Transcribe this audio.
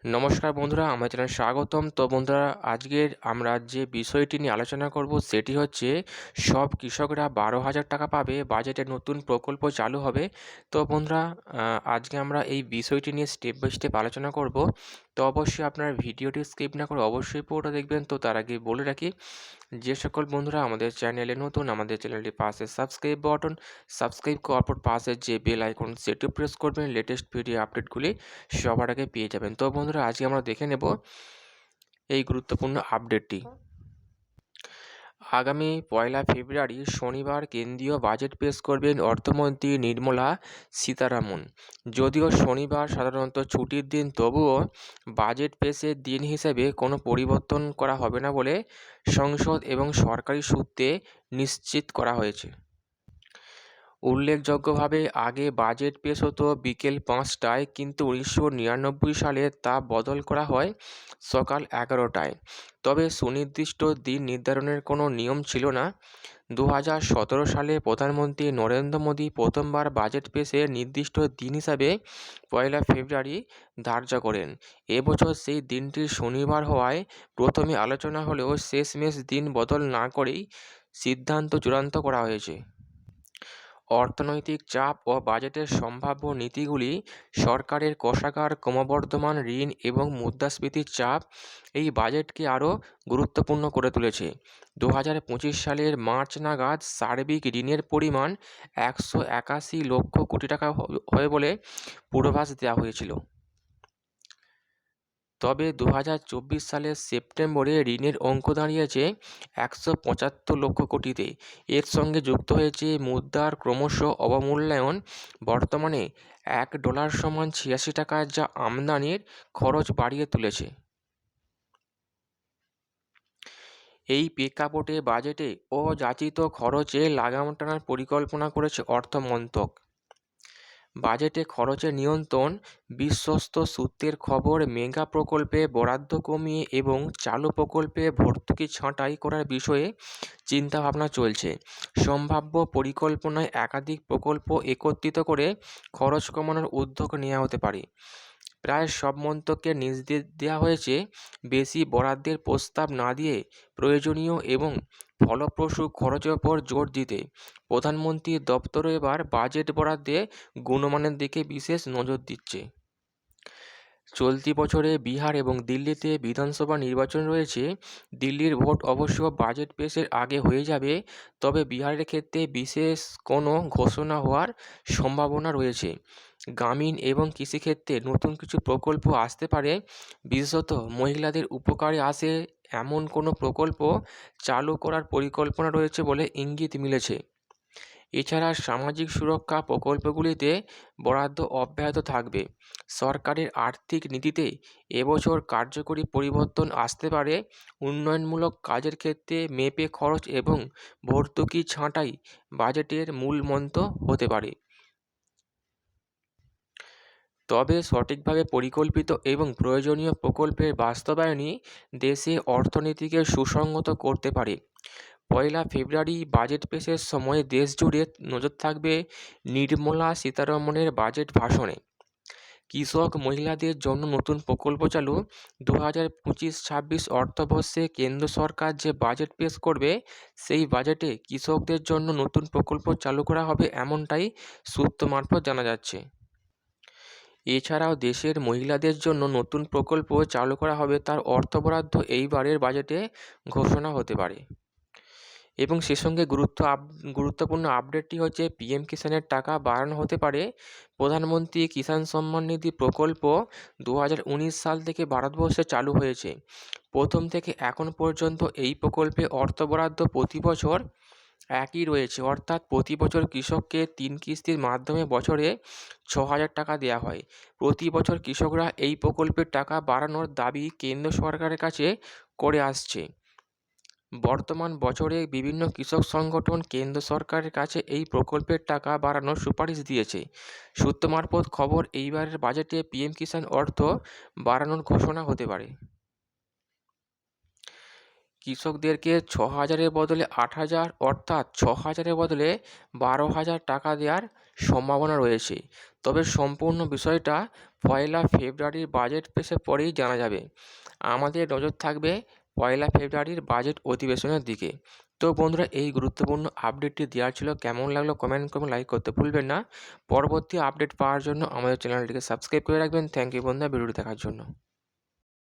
নমস্কার বন্ধুরা, আমার চ্যানেলে স্বাগতম। তো বন্ধুরা, আজকের আমরা যে বিষয়টি নিয়ে আলোচনা করব সেটি হচ্ছে সব কৃষকরা 12,000 টাকা পাবে, বাজেটে নতুন প্রকল্প চালু হবে। তো বন্ধুরা, আজকে আমরা এই বিষয়টি নিয়ে স্টেপ বাই স্টেপ আলোচনা করব। তো অবশ্যই আপনারা ভিডিওটি স্কিপ না করে অবশ্যই পুরোটা দেখবেন। তো তার আগে বলে রাখি, যে সকল বন্ধুরা আমাদের চ্যানেলে নতুন, আমাদের চ্যানেলটির পাশে সাবস্ক্রাইব করার পর পাশে যে বেল আইকন সেটিও প্রেস করবেন, লেটেস্ট ভিডিও আপডেটগুলি সবার আগে পেয়ে যাবেন। তো বন্ধুরা, আজকে আমরা দেখে নেব এই গুরুত্বপূর্ণ আপডেটটি। আগামী 1 ফেব্রুয়ারি শনিবার কেন্দ্রীয় বাজেট পেশ করবেন অর্থমন্ত্রী নির্মলা সীতারামন। যদিও শনিবার সাধারণত ছুটির দিন, তবুও বাজেট পেশের দিন হিসেবে কোনো পরিবর্তন করা হবে না বলে সংসদ এবং সরকারি সূত্রে নিশ্চিত করা হয়েছে। উল্লেখযোগ্যভাবে আগে বাজেট পেশ হতো বিকেল 5টায়, কিন্তু 1999 সালে তা বদল করা হয় সকাল 11টায়। তবে সুনির্দিষ্ট দিন নির্ধারণের কোনো নিয়ম ছিল না। 2017 সালে প্রধানমন্ত্রী নরেন্দ্র মোদী প্রথমবার বাজেট পেশের নির্দিষ্ট দিন হিসাবে 1 ফেব্রুয়ারি ধার্য করেন। এবছর সেই দিনটি শনিবার হওয়ায় প্রথমে আলোচনা হলেও শেষমেশ দিন বদল না করেই সিদ্ধান্ত চূড়ান্ত করা হয়েছে। অর্থনৈতিক চাপ ও বাজেটের সম্ভাব্য নীতিগুলি, সরকারের কোষাগার, ক্রমবর্ধমান ঋণ এবং মুদ্রাস্ফীতির চাপ এই বাজেটকে আরও গুরুত্বপূর্ণ করে তুলেছে। 2025 সালের মার্চ নাগাদ সার্বিক ঋণের পরিমাণ 181 লক্ষ কোটি টাকা হবে বলে পূর্বাভাস দেওয়া হয়েছিল। তবে 2024 সালের সেপ্টেম্বরে ঋণের অঙ্ক দাঁড়িয়েছে 175 লক্ষ কোটিতে। এর সঙ্গে যুক্ত হয়েছে মুদ্রার ক্রমশ অবমূল্যায়ন। বর্তমানে $1 সমান 86 টাকা, যা আমদানির খরচ বাড়িয়ে তুলেছে। এই প্রেক্ষাপটে বাজেটে অযাচিত খরচে লাগাম টানার পরিকল্পনা করেছে অর্থ মন্ত্রক। বাজেটে খরচের নিয়ন্ত্রণ, বিশ্বস্ত সূত্রের খবর, মেগা প্রকল্পে বরাদ্দ কমিয়ে এবং চালু প্রকল্পে ভর্তুকি ছাঁটাই করার বিষয়ে চিন্তাভাবনা চলছে। সম্ভাব্য পরিকল্পনায় একাধিক প্রকল্প একত্রিত করে খরচ কমানোর উদ্যোগ নেওয়া হতে পারে। প্রায় সব মন্ত্রকের নির্দেশ দেওয়া হয়েছে বেশি বরাদ্দের প্রস্তাব না দিয়ে প্রয়োজনীয় এবং ফলপ্রসূ খরচের ওপর জোর দিতে। প্রধানমন্ত্রীর দপ্তরও এবার বাজেট বরাদ্দে গুণমানের দিকে বিশেষ নজর দিচ্ছে। চলতি বছরে বিহার এবং দিল্লিতে বিধানসভা নির্বাচন রয়েছে। দিল্লির ভোট অবশ্য বাজেট পেশের আগে হয়ে যাবে, তবে বিহারের ক্ষেত্রে বিশেষ কোনো ঘোষণা হওয়ার সম্ভাবনা রয়েছে। গ্রামীণ এবং কৃষিক্ষেত্রে নতুন কিছু প্রকল্প আসতে পারে। বিশেষত মহিলাদের উপকারে আসে এমন কোনো প্রকল্প চালু করার পরিকল্পনা রয়েছে বলে ইঙ্গিত মিলেছে। এছাড়া সামাজিক সুরক্ষা প্রকল্পগুলিতে বরাদ্দ অব্যাহত থাকবে। সরকারের আর্থিক নীতিতে এবছর কার্যকরী পরিবর্তন আসতে পারে। উন্নয়নমূলক কাজের ক্ষেত্রে মেপে খরচ এবং ভর্তুকি ছাঁটাই বাজেটের মূল মন্ত্র হতে পারে। তবে সঠিকভাবে পরিকল্পিত এবং প্রয়োজনীয় প্রকল্পের বাস্তবায়নই দেশে অর্থনীতিকে সুসংহত করতে পারে। 1 ফেব্রুয়ারি বাজেট পেশের সময় দেশ জুড়ে নজর থাকবে নির্মলা সীতারমণের বাজেট ভাষণে। কৃষক মহিলাদের জন্য নতুন প্রকল্প চালু। 2025-26 অর্থবর্ষে কেন্দ্র সরকার যে বাজেট পেশ করবে, সেই বাজেটে কৃষকদের জন্য নতুন প্রকল্প চালু করা হবে, এমনটাই সূত্র মারফত জানা যাচ্ছে। এছাড়াও দেশের মহিলাদের জন্য নতুন প্রকল্প চালু করা হবে, তার অর্থ বরাদ্দ এইবারের বাজেটে ঘোষণা হতে পারে। এবং সে সঙ্গে গুরুত্বপূর্ণ আপডেটটি হচ্ছে পিএম কিষাণের টাকা বাড়ানো হতে পারে। প্রধানমন্ত্রী কিষাণ সম্মান নিধি প্রকল্প 2019 সাল থেকে ভারতবর্ষে চালু হয়েছে। প্রথম থেকে এখন পর্যন্ত এই প্রকল্পে অর্থ বরাদ্দ প্রতি বছর একই রয়েছে, অর্থাৎ প্রতি বছর কৃষককে 3 কিস্তির মাধ্যমে বছরে 6,000 টাকা দেওয়া হয়। প্রতি বছর কৃষকরা এই প্রকল্পের টাকা বাড়ানোর দাবি কেন্দ্র সরকারের কাছে করে আসছে। বর্তমান বছরে বিভিন্ন কৃষক সংগঠন কেন্দ্র সরকারের কাছে এই প্রকল্পের টাকা বাড়ানোর সুপারিশ দিয়েছে। সূত্র মারফত খবর, এইবারের বাজেটে পিএম কিষাণ অর্থ বাড়ানোর ঘোষণা হতে পারে। কৃষকদেরকে 6,000-এর বদলে 8,000 অর্থাৎ 6,000-এর বদলে 12,000 টাকা দেওয়ার সম্ভাবনা রয়েছে। তবে সম্পূর্ণ বিষয়টা 1 ফেব্রুয়ারির বাজেট পেশের পরেই জানা যাবে। আমাদের নজর থাকবে 1 ফেব্রুয়ারির বাজেট অধিবেশনের দিকে। তো বন্ধুরা, এই গুরুত্বপূর্ণ আপডেটটি দেওয়ার ছিল। কেমন লাগলো কমেন্ট করবেন, লাইক করতে ভুলবেন না। পরবর্তী আপডেট পাওয়ার জন্য আমাদের চ্যানেলটিকে সাবস্ক্রাইব করে রাখবেন। থ্যাংক ইউ বন্ধুরা ভিডিওটি দেখার জন্য।